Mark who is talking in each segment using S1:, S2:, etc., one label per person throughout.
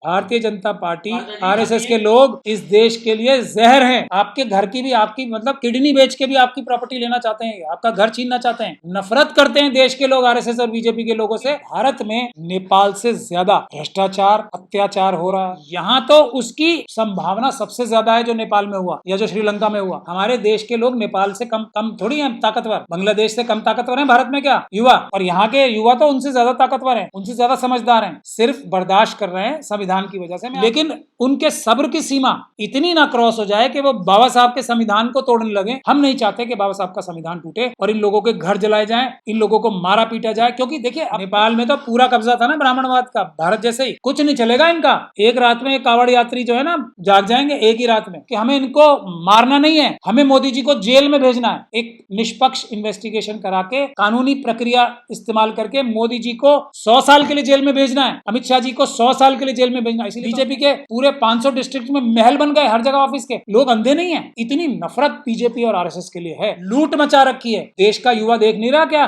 S1: Bharatiya Janata party, RSS के लोग इस देश के लिए जहर हैं। आपके घर की भी, आपकी मतलब किडनी बेच के भी आपकी प्रॉपर्टी लेना चाहते हैं, आपका घर छीनना चाहते हैं। नफरत करते हैं देश के लोग आरएसएस और बीजेपी के लोगों से। भारत में नेपाल से ज्यादा भ्रष्टाचार, अत्याचार हो रहा है। यहाँ तो उसकी संभावना सबसे ज्यादा है जो नेपाल में हुआ या जो श्रीलंका में हुआ। हमारे देश के लोग नेपाल से कम थोड़ी है ताकतवर, बांग्लादेश से कम ताकतवर है भारत में क्या युवा, और यहाँ के युवा तो उनसे ज्यादा ताकतवर है, उनसे ज्यादा समझदार है, सिर्फ बर्दाश्त कर रहे हैं संविधान की वजह से। लेकिन उनके सब्र की सीमा इतनी ना क्रॉस हो जाए कि वो बाबा साहब के संविधान को तोड़ने लगे। हम नहीं चाहते कि बाबा साहब का संविधान टूटे और इन लोगों के घर जलाए जाएं, इन लोगों को मारा पीटा जाए। क्योंकि देखिए नेपाल में तो पूरा कब्जा था ना ब्राह्मणवाद का, भारत जैसे ही कुछ नहीं चलेगा इनका। एक रात में कावड़ यात्री जो है ना जाग जाएंगे एक ही रात में कि हमें इनको मारना नहीं है, हमें मोदी जी को जेल में भेजना है। एक निष्पक्ष इन्वेस्टिगेशन करा के कानूनी प्रक्रिया इस्तेमाल करके मोदी जी को 100 साल के लिए जेल में भेजना है, अमित शाह जी को 100 साल के लिए जेल में भेजना। इसलिए बीजेपी के पूरे 500 डिस्ट्रिक्ट में महल बन गए, हर जगह ऑफिस के। लोग अंधे नहीं है, इतनी नफरत बीजेपी और आरएसएस के लिए है, लूट मचा रखी है। देश का युवा देख नहीं रहा क्या?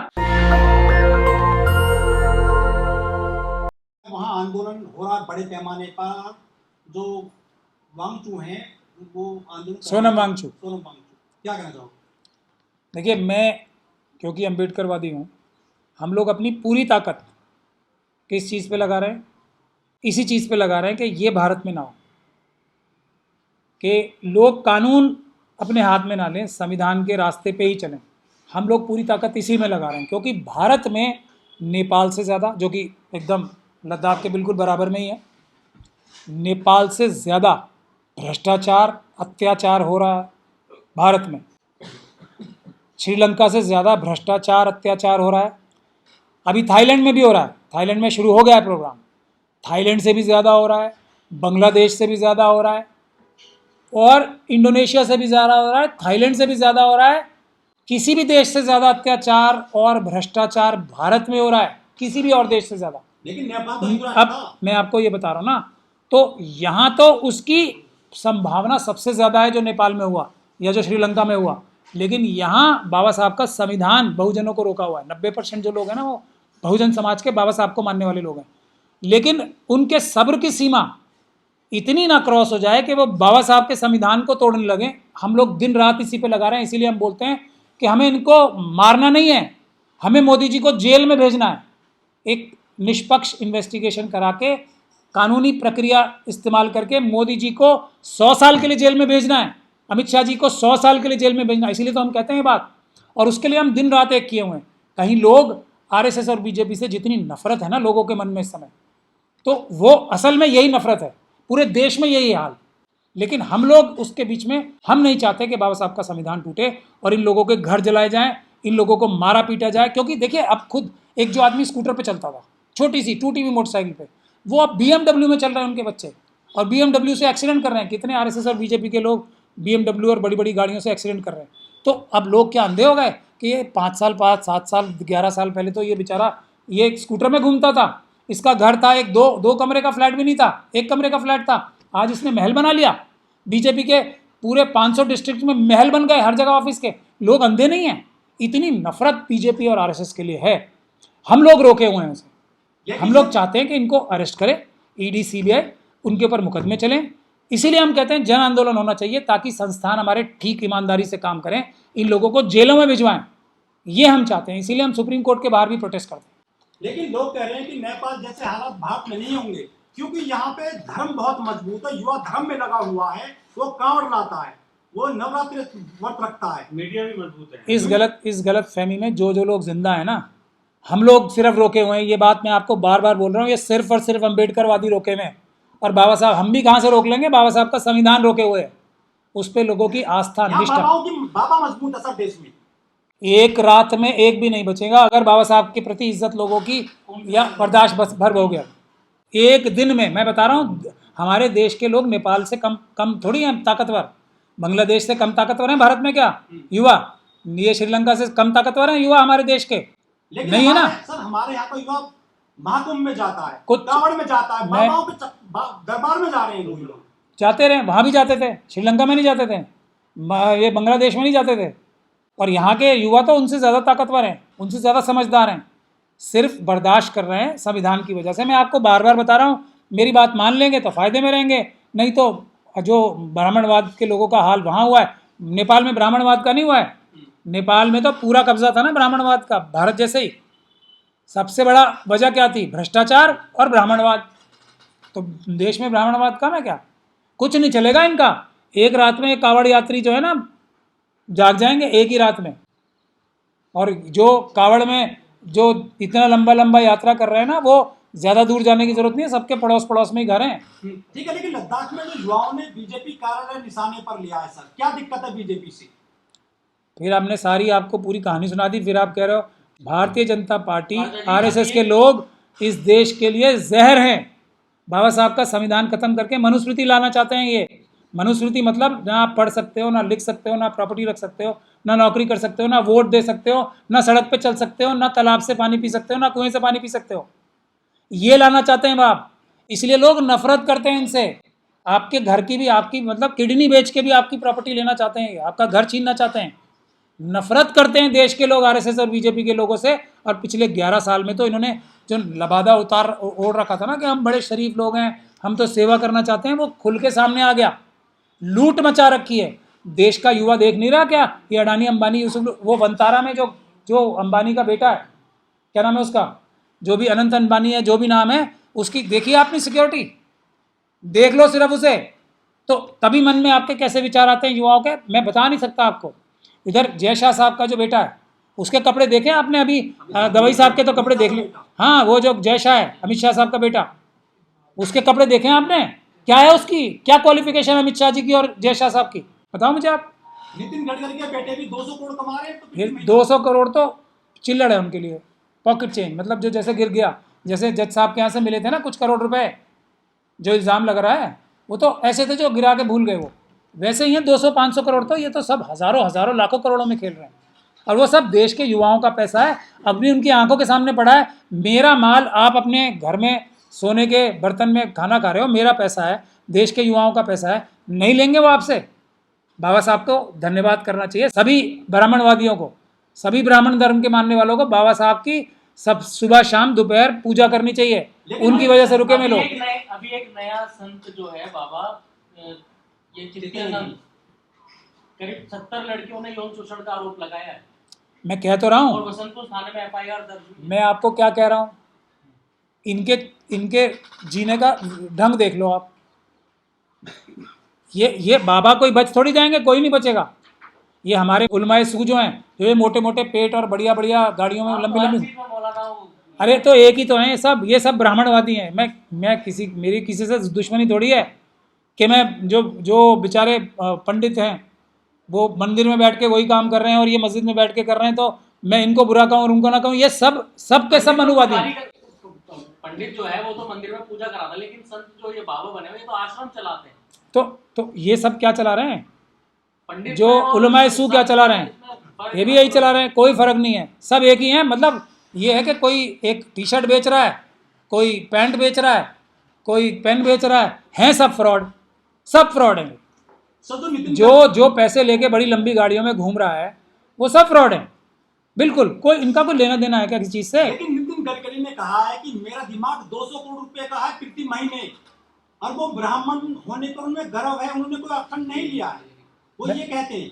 S2: वहाँ आंदोलन हो रहा बड़े पैमाने पर, जो वांगचू हैं वो आंदोलन,
S1: सोनम वांगचू,
S2: क्या कहना चाहोगे?
S1: देखिए मैं क्योंकि अम्बेडकरवादी हूँ, हम लोग अपनी पूरी ताकत किस चीज़ पे लगा रहे हैं? इसी चीज़ पे लगा रहे हैं कि ये भारत में ना हो, कि लोग कानून अपने हाथ में ना लें, संविधान के रास्ते पे ही चलें। हम लोग पूरी ताकत इसी में लगा रहे हैं क्योंकि भारत में नेपाल से ज़्यादा, जो कि एकदम लद्दाख के बिल्कुल बराबर में ही है, नेपाल से ज़्यादा भ्रष्टाचार, अत्याचार हो रहा है भारत में। श्रीलंका से ज़्यादा भ्रष्टाचार, अत्याचार हो रहा है। अभी थाईलैंड में भी हो रहा है, थाईलैंड में शुरू हो गया है प्रोग्राम। थाईलैंड से भी ज़्यादा हो रहा है, बांग्लादेश से भी ज़्यादा हो रहा है, और इंडोनेशिया से भी ज़्यादा हो रहा है, थाईलैंड से भी ज़्यादा हो रहा है। किसी भी देश से ज़्यादा अत्याचार और भ्रष्टाचार भारत में हो रहा है, किसी भी और देश से ज़्यादा।
S2: लेकिन नेपाल तो
S1: अब मैं आपको ये बता रहा हूँ ना, तो यहाँ तो उसकी संभावना सबसे ज़्यादा है जो नेपाल में हुआ या जो श्रीलंका में हुआ। लेकिन यहाँ बाबा साहब का संविधान बहुजनों को रोका हुआ है। 90% जो लोग हैं ना वो बहुजन समाज के बाबा साहब को मानने वाले लोग हैं। लेकिन उनके सब्र की सीमा इतनी ना क्रॉस हो जाए कि वो बाबा साहब के संविधान को तोड़ने लगे। हम लोग दिन रात इसी पे लगा रहे हैं। इसीलिए हम बोलते हैं कि हमें इनको मारना नहीं है, हमें मोदी जी को जेल में भेजना है। एक निष्पक्ष इन्वेस्टिगेशन करा के कानूनी प्रक्रिया इस्तेमाल करके मोदी जी को 100 साल के लिए जेल में भेजना है, अमित शाह जी को 100 साल के लिए जेल में भेजना। इसीलिए तो हम कहते हैं ये बात, और उसके लिए हम दिन रात एक किए हुए हैं। कहीं लोग आरएसएस और बीजेपी से जितनी नफरत है ना लोगों के मन में इस समय, तो वो असल में यही नफरत है, पूरे देश में यही हाल। लेकिन हम लोग उसके बीच में, हम नहीं चाहते कि बाबा साहब का संविधान टूटे और इन लोगों के घर जलाए जाएं, इन लोगों को मारा पीटा जाए। क्योंकि देखिए अब खुद एक जो आदमी स्कूटर पे चलता था, छोटी सी 2 टीवी मोटरसाइकिल पे, वो अब BMW में चल रहे हैं उनके बच्चे, और BMW से एक्सीडेंट कर रहे हैं। कितने आरएसएस और बीजेपी के लोग BMW और बड़ी बड़ी गाड़ियों से एक्सीडेंट कर रहे हैं। तो अब लोग क्या अंधे हो गए कि ये 5 साल 7 साल 11 साल पहले तो ये बेचारा ये स्कूटर में घूमता था, इसका घर था एक दो कमरे का फ्लैट भी नहीं था, 1 कमरे का फ्लैट था, आज इसने महल बना लिया। बीजेपी के पूरे 500 डिस्ट्रिक्ट में महल बन गए, हर जगह ऑफिस के। लोग अंधे नहीं हैं, इतनी नफरत बीजेपी और आरएसएस के लिए है। हम लोग रोके हुए हैं उसे। हम लोग चाहते हैं कि इनको अरेस्ट करें, ईडी सीबीआई उनके ऊपर मुकदमे चलें। इसीलिए हम कहते हैं जन आंदोलन होना चाहिए ताकि संस्थान हमारे ठीक ईमानदारी से काम करें, इन लोगों को जेलों में भिजवाएं। ये हम चाहते हैं, इसीलिए हम सुप्रीम कोर्ट के बाहर भी प्रोटेस्ट करते हैं।
S2: लेकिन लोग कह रहे हैं कि नेपाल जैसे हालात भारत में नहीं होंगे, क्योंकि यहाँ पे धर्म बहुत मजबूत है, युवा धर्म में लगा हुआ है, वो कांवड़ लाता है, वो नवरात्रि व्रत रखता है, मीडिया भी मजबूत है।
S1: इस गलत फहमी में जो लोग जिंदा है ना, हम लोग सिर्फ रोके हुए हैं। ये बात मैं आपको बार बार बोल रहा हूँ, ये सिर्फ और सिर्फ अम्बेडकरवादी रोके हुए हैं। और बाबा साहब, हम भी कहाँ से रोक लेंगे? बाबा साहब का संविधान रोके हुए है, उस पर लोगों की आस्था निष्ठा।
S2: बाबा मजबूत है सब देश में,
S1: एक रात में एक भी नहीं बचेगा अगर बाबा साहब के प्रति इज्जत लोगों की या बर्दाश्त भर हो गया। एक दिन में, मैं बता रहा हूँ, हमारे देश के लोग नेपाल से कम थोड़ी हैं ताकतवर, बांग्लादेश से कम ताकतवर हैं भारत में क्या युवा, ये श्रीलंका से कम ताकतवर हैं युवा हमारे देश के, नहीं है ना?
S2: सर हमारे यहाँ तो युवा महाकुंभ में जाता है,
S1: कुछ
S2: कांवड़ में जाता है, बाबाओं के दरबार में जा रहे हैं लोग,
S1: जाते रहे, वहाँ भी जाते थे, श्रीलंका में नहीं जाते थे, ये बांग्लादेश में नहीं जाते थे। और यहाँ के युवा तो उनसे ज़्यादा ताकतवर हैं, उनसे ज़्यादा समझदार हैं, सिर्फ बर्दाश्त कर रहे हैं संविधान की वजह से। मैं आपको बार बार बता रहा हूँ, मेरी बात मान लेंगे तो फ़ायदे में रहेंगे, नहीं तो जो ब्राह्मणवाद के लोगों का हाल वहाँ हुआ है, नेपाल में ब्राह्मणवाद का नहीं हुआ है, नेपाल में तो पूरा कब्जा था ना ब्राह्मणवाद का, भारत जैसे ही। सबसे बड़ा वजह क्या थी? भ्रष्टाचार और ब्राह्मणवाद। तो देश में ब्राह्मणवाद कम है क्या? कुछ नहीं चलेगा इनका। एक रात में कावड़ यात्री जो है ना जाग जाएंगे एक ही रात में। और जो कावड़ में जो इतना लंबा लंबा यात्रा कर रहे हैं ना, वो ज्यादा दूर जाने की जरूरत नहीं है, सबके पड़ोस पड़ोस में ही घर हैं।
S2: ठीक है, लेकिन लद्दाख में जो युवाओं ने बीजेपी कार्यालय निशाने पर लिया है सर, क्या दिक्कत है बीजेपी से?
S1: फिर हमने सारी आपको पूरी कहानी सुना दी, फिर आप कह रहे हो भारतीय जनता पार्टी आरएसएस के लोग इस देश के लिए जहर हैं। बाबा साहब का संविधान खत्म करके मनुस्मृति लाना चाहते हैं। ये मनुस्मृति मतलब ना आप पढ़ सकते हो, ना लिख सकते हो, ना प्रॉपर्टी रख सकते हो, ना नौकरी कर सकते हो, ना वोट दे सकते हो, ना सड़क पे चल सकते हो, ना तालाब से पानी पी सकते हो, ना कुएं से पानी पी सकते हो। ये लाना चाहते हैं बाप। इसलिए लोग नफरत करते हैं इनसे। आपके घर की भी, आपकी मतलब किडनी बेच के भी आपकी प्रॉपर्टी लेना चाहते हैं, आपका घर छीनना चाहते हैं। नफरत करते हैं देश के लोग आरएसएस और बीजेपी के लोगों से। और पिछले 11 साल में तो इन्होंने जो लबादा उतार ओढ़ रखा था ना कि हम बड़े शरीफ लोग हैं, हम तो सेवा करना चाहते हैं, वो खुल के सामने आ गया। लूट मचा रखी है। देश का युवा देख नहीं रहा क्या? ये अडानी अंबानी यूसुफ, वो वंतारा में जो अंबानी का बेटा है, क्या नाम है उसका, जो भी अनंत अंबानी है, जो भी नाम है उसकी, देखिए आपने सिक्योरिटी, देख लो सिर्फ उसे, तो तभी मन में आपके कैसे विचार आते हैं युवाओं के, मैं बता नहीं सकता आपको। इधर जय शाह साहब का जो बेटा है उसके कपड़े देखे आपने? अभी गवई साहब के तो कपड़े देख लो। हाँ, वो जो जय शाह है, अमित शाह साहब का बेटा, उसके कपड़े देखे आपने? क्या है उसकी, क्या क्वालिफिकेशन अमित शाह जी की और जय शाह साहब की? बताओ मुझे आप।
S2: नितिन गडकरी के बेटे भी 200 करोड़ कमा रहे हैं, तो
S1: फिर 200 करोड़ तो चिल्लड़ है उनके लिए, पॉकेट चेंज। मतलब जो जैसे गिर गया, जैसे जज साहब के यहाँ से मिले थे ना कुछ करोड़ रुपए, जो इल्ज़ाम लग रहा है, वो तो ऐसे थे जो गिरा के भूल गए, वो वैसे ही है। 200-500 करोड़ तो ये तो सब हज़ारों हज़ारों लाखों करोड़ों में खेल रहे हैं। और वो सब देश के युवाओं का पैसा है, अभी उनकी आंखों के सामने पड़ा है। मेरा माल, आप अपने घर में सोने के बर्तन में खाना खा रहे हो, मेरा पैसा है, देश के युवाओं का पैसा है, नहीं लेंगे वो आपसे। बाबा साहब को धन्यवाद करना चाहिए, सभी ब्राह्मणवादियों को, सभी ब्राह्मण धर्म के मानने वालों को बाबा साहब की सब सुबह शाम दोपहर पूजा करनी चाहिए। उनकी वजह से रुके में लोग।
S3: अभी एक नया संत जो है बाबा, ये चित्यानंद, करीब 70 लड़कियों ने यौन शोषण का आरोप लगाया है।
S1: मैं कह तो रहा हूँ,
S3: और वसंतपुर थाने में एफआईआर दर्ज हुई।
S1: मैं आपको क्या कह रहा हूँ, इनके जीने का ढंग देख लो आप। ये बाबा कोई बच थोड़ी जाएंगे, कोई नहीं बचेगा। ये हमारे उलमाए सू जो हैं, जो ये मोटे मोटे पेट और बढ़िया बढ़िया गाड़ियों में लंबी लंबी, अरे तो एक ही तो हैं ये सब ब्राह्मणवादी हैं। मेरी किसी से दुश्मनी थोड़ी है कि मैं जो बेचारे पंडित हैं वो मंदिर में बैठ के वही काम कर रहे हैं और ये मस्जिद में बैठ के कर रहे हैं, तो मैं इनको बुरा कहूँ और उनको ना कहूँ। ये सब के सब अनुवादी हैं।
S3: पंडित जो है वो तो मंदिर में पूजा कराता है, लेकिन संत जो ये बाबा बने हुए तो आश्रम चलाते हैं।
S1: तो ये सब क्या चला रहे हैं?
S3: पंडित
S1: जो उलमाए सू क्या चला रहे हैं, ये भी यही चला रहे हैं। कोई फर्क नहीं है, सब एक ही हैं। मतलब ये है कि कोई एक टी शर्ट बेच रहा है, कोई पैंट बेच रहा है, कोई पेन बेच रहा है सब फ्रॉड, सब फ्रॉड है। जो पैसे लेके बड़ी लंबी गाड़ियों में घूम रहा है वो सब फ्रॉड है, बिल्कुल। कोई इनका कोई लेना देना है क्या किसी चीज से?
S2: लेकिन नितिन गडकरी ने कहा है कि मेरा दिमाग 200 करोड़ रुपए का है प्रति महीने, और वो ब्राह्मण होने पर उन्हें गर्व है, उन्होंने कोई अखंड नहीं लिया है, वो ये कहते हैं।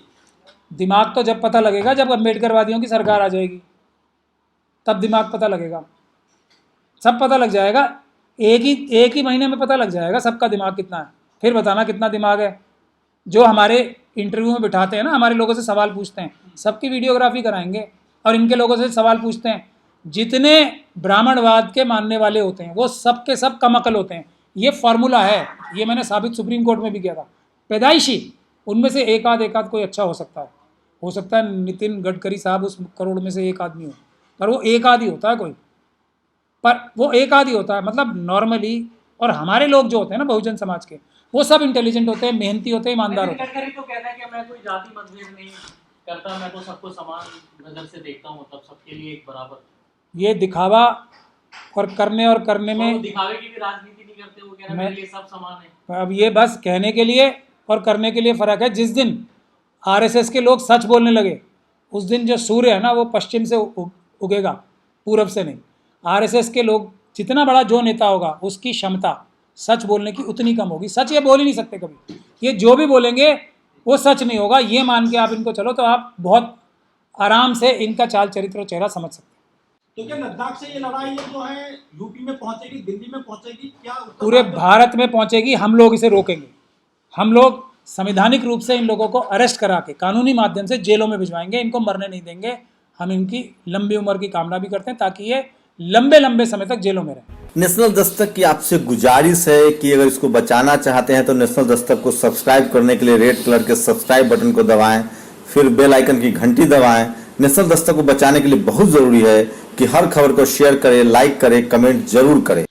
S1: दिमाग तो जब पता लगेगा जब अम्बेडकरवादियों की सरकार आ जाएगी, तब दिमाग पता लगेगा, सब पता लग जाएगा। एक ही महीने में पता लग जाएगा सबका दिमाग कितना है। फिर बताना कितना दिमाग है। जो हमारे इंटरव्यू में बिठाते हैं ना, हमारे लोगों से सवाल पूछते हैं, सबकी वीडियोग्राफी कराएंगे और इनके लोगों से सवाल पूछते हैं। जितने ब्राह्मणवाद के मानने वाले होते हैं वो सब के सब कमअकल होते हैं। ये फार्मूला है, ये मैंने साबित सुप्रीम कोर्ट में भी किया था। पैदाइशी उनमें से एक आध कोई अच्छा हो सकता है नितिन गडकरी साहब उस करोड़ में से एक आदमी हो, पर वो एक आध ही होता है कोई, पर वो एक आध ही होता है मतलब नॉर्मली। और हमारे लोग जो होते हैं ना बहुजन समाज के, वो सब इंटेलिजेंट होते हैं, मेहनती होते हैं, ईमानदार होते हैं।
S3: गडकरी तो कहता है कि मैं कोई जाति मतभेद नहीं करता, मैं तो सबको समान नजर से देखता हूँ, मतलब सबके लिए एक बराबर।
S1: ये दिखावा और करने में,
S3: दिखावे की भी राजनीति नहीं करते, वो कह रहे हैं मेरे लिए सब समान है।
S1: अब ये बस कहने के लिए और करने के लिए फ़र्क है। जिस दिन आरएसएस के लोग सच बोलने लगे, उस दिन जो सूर्य है ना वो पश्चिम से उगेगा, पूरब से नहीं। आरएसएस के लोग, जितना बड़ा जो नेता होगा उसकी क्षमता सच बोलने की उतनी कम होगी। सच ये बोल ही नहीं सकते कभी, ये जो भी बोलेंगे वो सच नहीं होगा, ये मान के आप इनको चलो तो आप बहुत आराम से इनका चाल चरित्र और चेहरा समझ सकते हैं।
S2: तो क्या लद्दाख से ये लड़ाई जो है यूपी में पहुंचेगी, दिल्ली में पहुंचेगी, क्या
S1: पूरे भारत में पहुंचेगी? हम लोग इसे रोकेंगे। हम लोग संवैधानिक रूप से इन लोगों को अरेस्ट करा के कानूनी माध्यम से जेलों में भिजवाएंगे, इनको मरने नहीं देंगे। हम इनकी लंबी उम्र की कामना भी करते हैं ताकि ये लंबे लंबे समय तक जेलों में रहें।
S4: नेशनल दस्तक की आपसे गुजारिश है कि अगर इसको बचाना चाहते हैं तो नेशनल दस्तक को सब्सक्राइब करने के लिए रेड कलर के सब्सक्राइब बटन को दबाएं, फिर बेल आइकन की घंटी दबाएं। नेशनल दस्तक को बचाने के लिए बहुत जरूरी है कि हर खबर को शेयर करें, लाइक करें, कमेंट जरूर करें।